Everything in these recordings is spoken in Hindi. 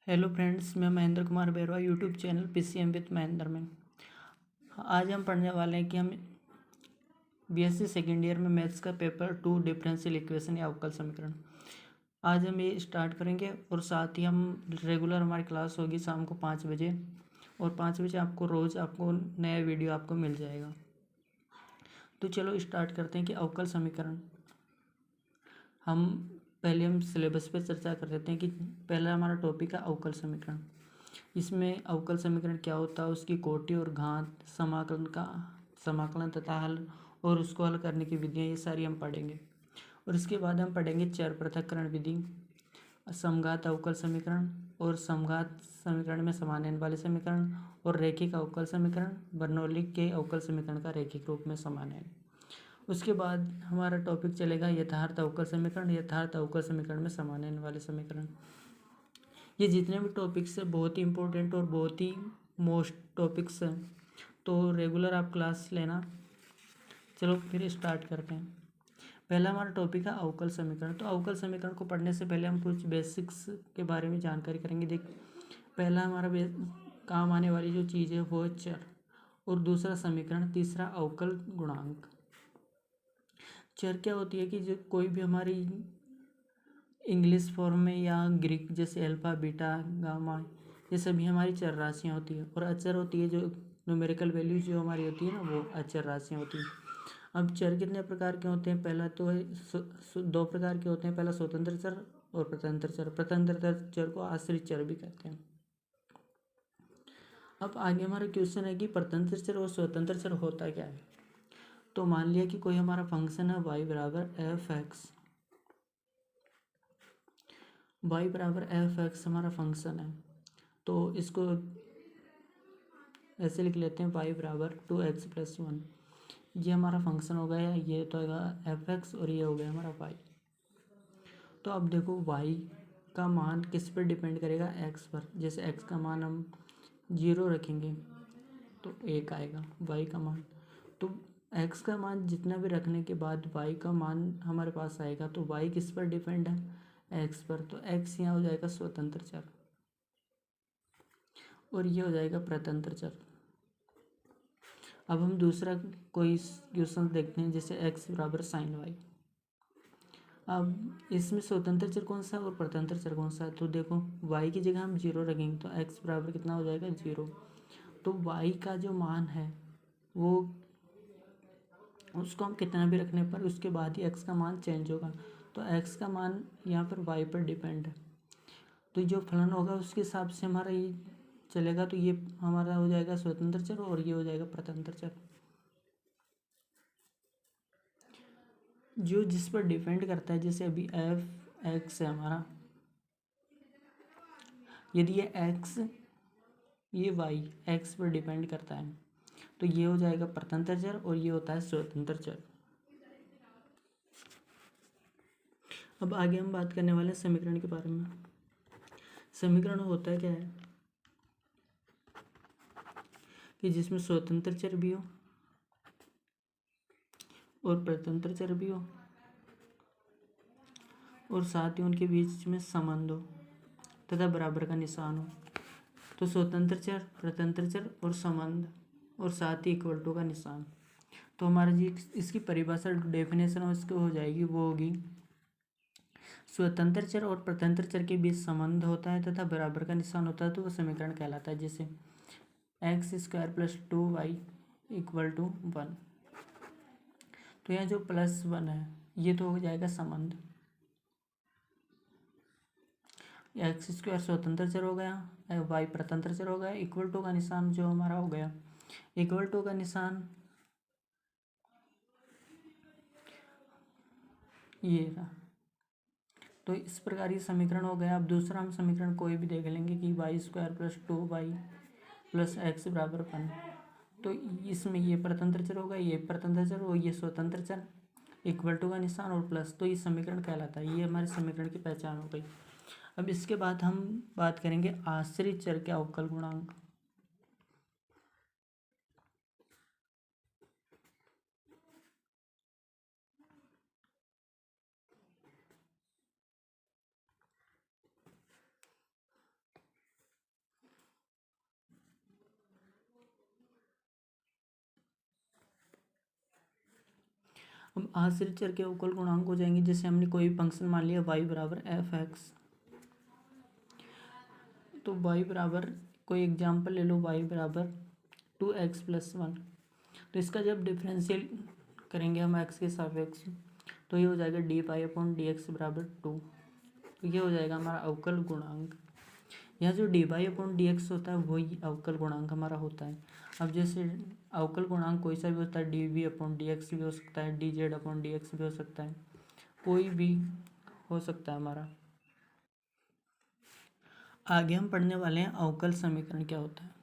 हेलो फ्रेंड्स, मैं Mahendra Kumar Bairwa YouTube channel PCM with Mahendra में। आज हम पढ़ने वाले हैं कि हम बीएससी सेकेंड ईयर में मैथ्स का पेपर 2 डिफरेंशियल इक्वेशन या अवकल समीकरण। आज हम ये स्टार्ट करेंगे और साथ ही हम रेगुलर हमारी क्लास होगी शाम को 5 बजे और 5 बजे आपको रोज़ आपको नया वीडियो आपको मिल जाएगा। तो चलो स्टार्ट करते हैं कि अवकल समीकरण। पहले हम सिलेबस पे चर्चा कर लेते हैं कि पहला हमारा टॉपिक है अवकल समीकरण। इसमें अवकल समीकरण क्या होता है, उसकी कोटि और घात, समाकलन तथा हल और उसको हल करने की विधियाँ, ये सारी हम पढ़ेंगे। और इसके बाद हम पढ़ेंगे चर पृथक्करण विधि, समघात अवकल समीकरण और समघात समीकरण में समान n वाले समीकरण और रैखिक अवकल समीकरण, बर्नौली के अवकल समीकरण का रैखिक रूप में समान है। उसके बाद हमारा टॉपिक चलेगा यथार्थ अवकल समीकरण, यथार्थ अवकल समीकरण में समान n वाले समीकरण। ये जितने भी टॉपिक्स हैं बहुत ही इंपॉर्टेंट और बहुत ही मोस्ट टॉपिक्स हैं, तो रेगुलर आप क्लास लेना। चलो फिर स्टार्ट करते हैं। पहला हमारा टॉपिक है अवकल समीकरण। तो अवकल समीकरण को पढ़ने से पहले हम कुछ बेसिक्स के बारे में जानकारी करेंगे। देख, पहला हमारा काम आने वाली जो चीज़ है वो है चर, और दूसरा समीकरण, तीसरा अवकल गुणांक। चर क्या होती है कि जो कोई भी हमारी इंग्लिश फॉर्म में या ग्रीक जैसे अल्फा बीटा गामा, ये सभी हमारी चर राशियाँ होती है। और अचर होती है जो न्यूमेरिकल वैल्यूज जो हमारी होती है ना, वो अचर राशियाँ होती हैं। अब चर कितने प्रकार के होते हैं? पहला तो है दो प्रकार के होते हैं। पहला स्वतंत्र चर और प्रतंत्र चर। प्रतंत्र चर को आश्रित चर भी कहते हैं। अब आगे हमारा क्वेश्चन है कि प्रतंत्र चर और स्वतंत्र चर होता क्या है। तो मान लिया कि कोई हमारा फंक्शन है y बराबर एफ एक्स, y बराबर एफ एक्स हमारा फंक्शन है। तो इसको ऐसे लिख लेते हैं, y बराबर 2x+1। ये हमारा फंक्शन हो गया, ये तो होगा एफ एक्स और ये हो गया हमारा y। तो अब देखो y का मान किस पर डिपेंड करेगा? x पर। जैसे x का मान हम 0 रखेंगे तो 1 आएगा y का मान। तो x का मान जितना भी रखने के बाद y का मान हमारे पास आएगा। तो y किस पर डिपेंड है? x पर। तो x यहाँ हो जाएगा स्वतंत्र चर और ये हो जाएगा प्रतंत्र चर। अब हम दूसरा कोई क्वेश्चन देखते हैं, जैसे x बराबर साइन y। अब इसमें स्वतंत्र चर कौन सा और प्रतंत्र चर कौन सा है? तो देखो y की जगह हम 0 रखेंगे तो x बराबर कितना हो जाएगा? 0। तो y का जो मान है वो उसको हम कितना भी रखने पर उसके बाद ही x का मान चेंज होगा। तो x का मान यहाँ पर y पर डिपेंड है। तो जो फलन होगा उसके हिसाब से हमारा ये चलेगा। तो ये हमारा हो जाएगा स्वतंत्र चर और ये हो जाएगा प्रतंत्र चर। जो जिस पर डिपेंड करता है, जैसे अभी एफ एक्स है हमारा, यदि ये एक्स ये वाई एक्स पर डिपेंड करता है तो ये हो जाएगा प्रतंत्र चर और ये होता है स्वतंत्र चर। अब आगे हम बात करने वाले हैं समीकरण के बारे में। समीकरण होता है क्या है कि जिसमें स्वतंत्र चर भी हो और प्रतंत्र चर भी हो और साथ ही उनके बीच में संबंध हो तथा बराबर का निशान हो। तो स्वतंत्र चर, प्रतंत्र चर और संबंध और साथ ही इक्वल टू का निशान। तो हमारा जी इसकी परिभाषा डेफिनेशन उसको हो जाएगी, वो होगी स्वतंत्र चर और प्रतंत्र चर के बीच संबंध होता है तथा बराबर का निशान होता है तो वो समीकरण कहलाता है। जैसे x² + 2y = 1। तो यहाँ जो +1 है ये तो हो जाएगा संबंध। x² स्वतंत्र चर हो गया, y प्रतंत्र चर हो गया, इक्वल टू का निशान जो हमारा हो गया, इक्वल टू का निशान ये रहा। तो इस प्रकार ये समीकरण हो गया। अब दूसरा हम समीकरण कोई भी देख लेंगे कि y² + 2y + x = 1। तो इसमें ये प्रतंत्र चर होगा, ये प्रतंत्र चर और ये स्वतंत्र चर, इक्वल टू का निशान और प्लस। तो ये समीकरण कहलाता है। ये हमारे समीकरण की पहचान हो गई। अब इसके बाद हम बात करेंगे आश्रित चर के अवकल गुणांक। अब आश्रित चर के अवकल गुणांक हो जाएंगे। जैसे हमने कोई फंक्शन मान लिया y बराबर एफ एक्स, तो y बराबर कोई एग्जाम्पल ले लो, y बराबर 2x+1। तो इसका जब डिफरेंशियल करेंगे हम x के सापेक्ष, तो ये हो जाएगा dy/dx बराबर 2। तो ये हो जाएगा हमारा अवकल गुणांक। यहाँ जो dy/dx होता है वही अवकल गुणांक हमारा होता है। अब जैसे अवकल गुणांक कोई सा भी होता है, dv/dx भी हो सकता है, dz/dx भी हो सकता है, कोई भी हो सकता है हमारा। आगे हम पढ़ने वाले हैं अवकल समीकरण क्या होता है।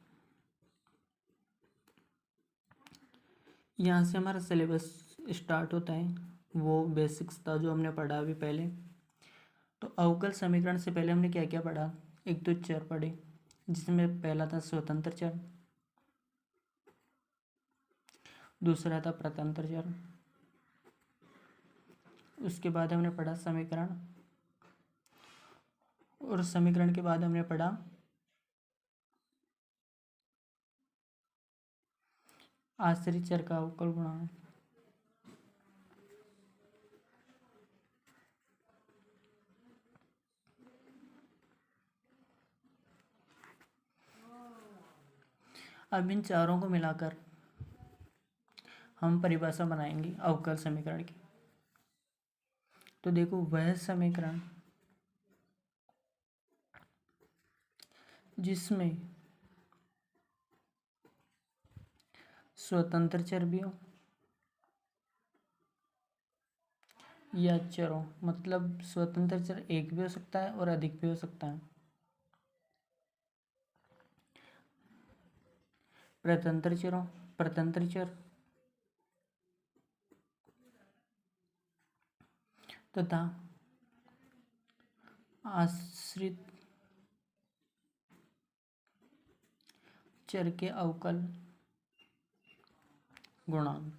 यहाँ से हमारा सिलेबस स्टार्ट होता है, वो बेसिक्स था जो हमने पढ़ा अभी पहले। तो अवकल समीकरण से पहले हमने क्या क्या पढ़ा, एक तो चर पढ़े, जिसमें पहला था स्वतंत्र चर, दूसरा था प्रतंत्र चर, उसके बाद हमने पढ़ा समीकरण, और समीकरण के बाद हमने पढ़ा आश्रित चर का अवकल गुणांक। अब इन चारों को मिलाकर हम परिभाषा बनाएंगे अवकल समीकरण की। तो देखो, वह समीकरण जिसमें स्वतंत्र चर भी हो या चरों, मतलब स्वतंत्र चर एक भी हो सकता है और अधिक भी हो सकता है। प्रतंत्र चर तथा आश्रित चर के अवकल गुणांक।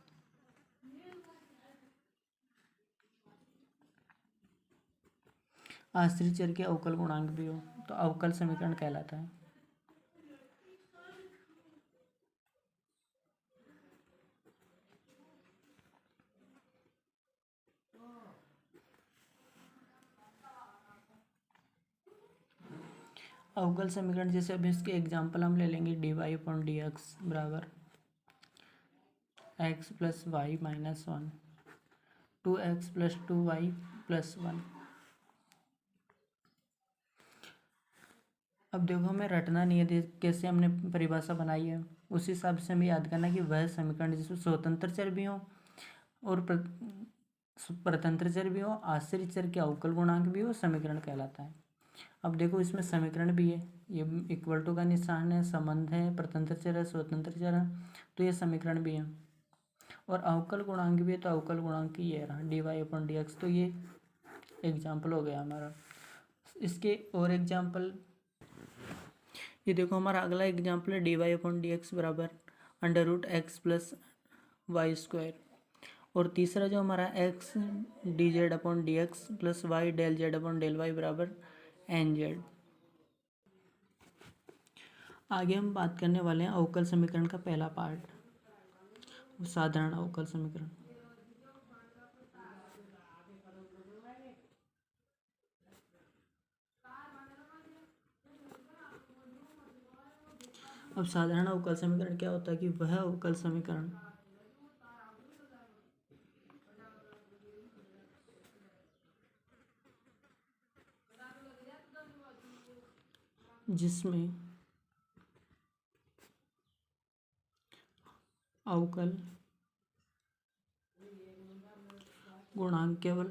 आश्रित चर के अवकल गुणांक भी हो तो अवकल समीकरण कहलाता है। अवकल समीकरण जैसे अभी इसके एग्जाम्पल हम ले लेंगे, dy/dx बराबर x+y-1, 2x+2y+1। अब देखो, हमें रटना नहीं है, कैसे हमने परिभाषा बनाई है उस हिसाब से हमें याद करना कि वह समीकरण जिसमें स्वतंत्र चर भी हो और प्रतंत्र चर भी हो, आश्रित चर के अवकल गुणांक भी हो, समीकरण कहलाता है। अब देखो, इसमें समीकरण भी है, ये इक्वल टू का निशान है, संबंध है, प्रतंत्र चर है, स्वतंत्र चर है, तो ये समीकरण भी है। और अवकल गुणांक भी है, तो अवकल गुणांक ये रहा dy/dx। तो ये एग्जाम्पल हो गया हमारा। इसके और एग्जाम्पल, ये देखो, हमारा अगला एग्जाम्पल है dy/dx बराबर √x+y²। और तीसरा जो हमारा x dz/dx plus y ∂z/∂y बराबर nz। आगे हम बात करने वाले हैं अवकल समीकरण का पहला पार्ट, साधारण अवकल समीकरण। अब साधारण अवकल समीकरण क्या होता है कि वह अवकल समीकरण जिसमें अवकल गुणांक केवल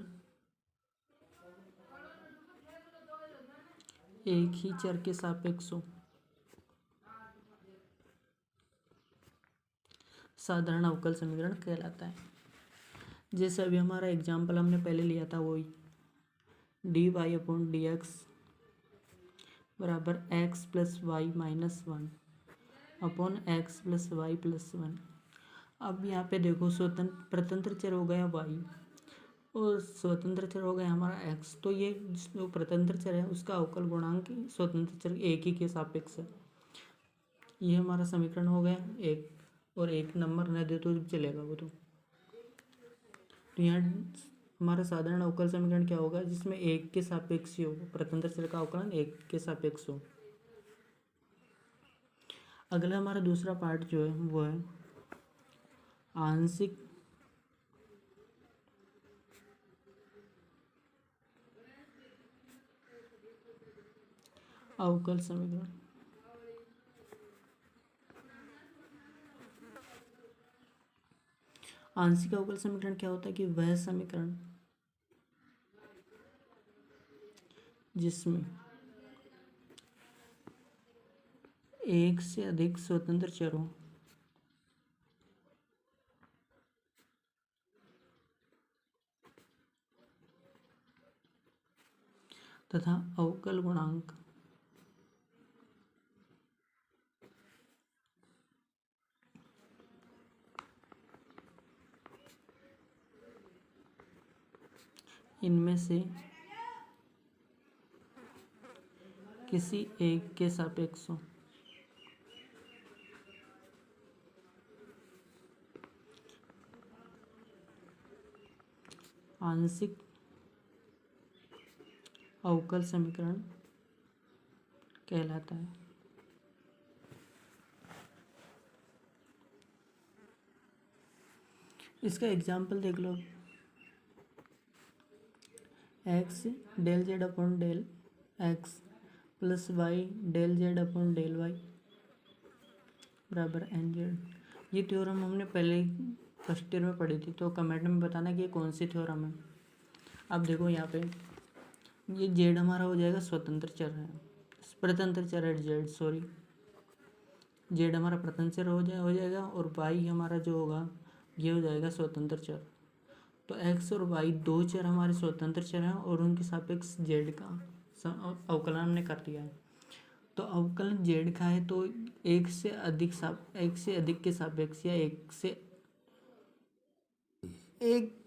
एक ही चर के सापेक्ष हो, साधारण अवकल समीकरण कहलाता है। जैसे अभी हमारा एग्जाम्पल हमने पहले लिया था, वही dy/dx बराबर x+y-1 अपॉन x+y+1। अब यहाँ पे देखो, प्रतंत्र चर हो गया y और स्वतंत्र चर हो गया हमारा x। तो ये जो प्रतंत्र चर है उसका अवकल गुणांक स्वतंत्र चर एक ही के सापेक्ष है। ये हमारा समीकरण हो गया एक, और एक नंबर न दे तो चलेगा वो तो। तो यहाँ हमारा साधारण अवकल समीकरण क्या होगा, जिसमें एक के सापेक्ष हो, प्रतंत्र चर का अवकलन एक के सापेक्ष हो। अगला हमारा दूसरा पार्ट जो है वो है आंशिक अवकल समीकरण। आंशिक अवकल समीकरण क्या होता है कि वह समीकरण जिसमें एक से अधिक स्वतंत्र चर हो तथा अवकल गुणांक इनमें से किसी एक के सापेक्ष हो। आंशिक अवकल समीकरण कहलाता है। इसका एग्जाम्पल देख लो, x del z upon del x plus y del z upon del y बराबर एन जेड। ये थ्योरम हमने पहले फर्स्ट ईयर में पढ़ी थी, तो कमेंट में बताना कि ये कौन सी थ्योरम है। अब देखो यहाँ पे ये जेड हमारा हो जाएगा स्वतंत्र चर है, प्रतंत्र चर है जेड, सॉरी जेड हमारा प्रतंत्र चर हो जाएगा और वाई हमारा जो होगा ये हो जाएगा स्वतंत्र चर। तो एक्स और वाई दो चर हमारे स्वतंत्र चर हैं और उनके सापेक्ष जेड का अवकलन हमने कर दिया है। तो अवकलन जेड का है तो एक से अधिक के सापेक्ष या एक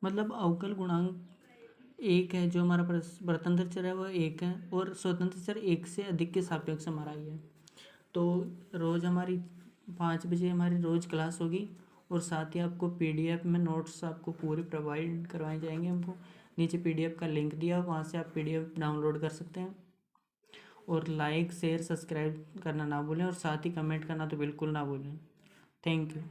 मतलब अवकल गुणांक एक है, जो हमारा प्रतंत्र चर है वो एक है और स्वतंत्र चर एक से अधिक के सापेक्ष हमारा ही है। तो रोज़ हमारी 5 बजे हमारी रोज़ क्लास होगी और साथ ही आपको पीडीएफ में नोट्स आपको पूरे प्रोवाइड करवाए जाएंगे। हमको नीचे पीडीएफ का लिंक दिया, वहाँ से आप पीडीएफ डाउनलोड कर सकते हैं। और लाइक शेयर सब्सक्राइब करना ना भूलें और साथ ही कमेंट करना तो बिल्कुल ना भूलें। Thank you.